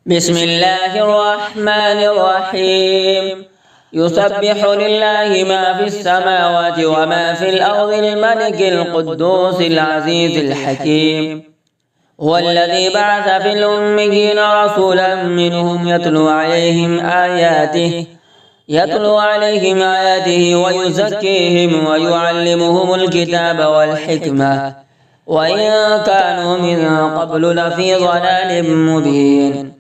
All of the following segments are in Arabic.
بسم الله الرحمن الرحيم. يسبح لله ما في السماوات وما في الأرض الملك القدوس العزيز الحكيم. هو الذي بعث في الأميين رسولا منهم يتلو عليهم آياته ويزكيهم ويعلمهم الكتاب والحكمة وإن كانوا من قبل لفي ضلال مبين،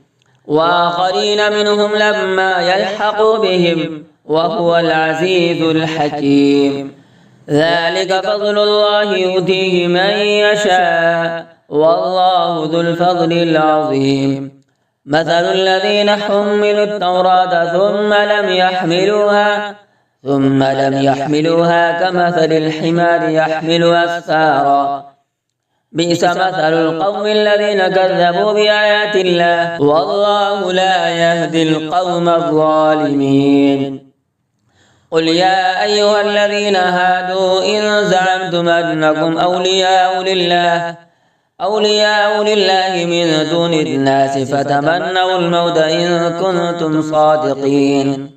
وآخرين منهم لما يلحقوا بهم وهو العزيز الحكيم. ذلك فضل الله يؤتيه من يشاء والله ذو الفضل العظيم. مثل الذين حملوا التوراة ثم لم يحملوها كمثل الحمار يحمل أسفارا، بئس مثل القوم الذين كذبوا بآيات الله والله لا يهدي القوم الظالمين. قل يا أيها الذين هادوا إن زعمتم أنكم أولياء لله من دون الناس فتمنوا الموت إن كنتم صادقين،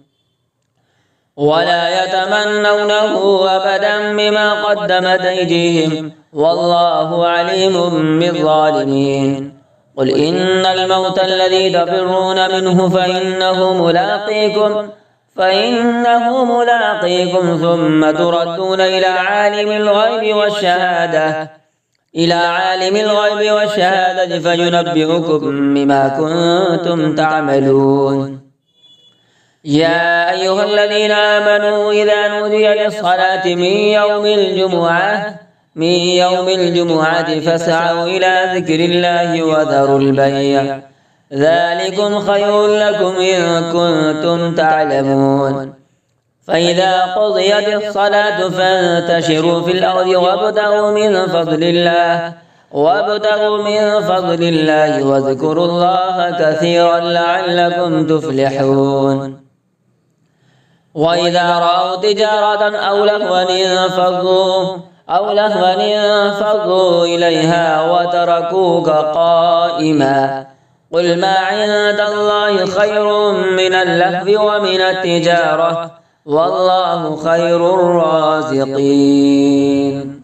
ولا يتمنونه أبدا بما قدمت أيديهم والله عليم بالظالمين. قل إن الموت الذي تفرون منه فإنه ملاقيكم ثم تردون إلى عالم الغيب والشهادة فينبئكم بما كنتم تعملون. يا أيها الذين آمنوا إذا نودي للصلاة من يوم الجمعة فاسعوا إلى ذكر الله وذروا البيع، ذلكم خير لكم إن كنتم تعلمون. فإذا قضيت الصلاة فانتشروا في الأرض وابتغوا من فضل الله واذكروا الله كثيرا لعلكم تفلحون. وإذا رأوا تجارة أو لهوا انفضوا إليها وتركوك قائما. قل ما عند الله خير من اللهو ومن التجارة والله خير الرازقين.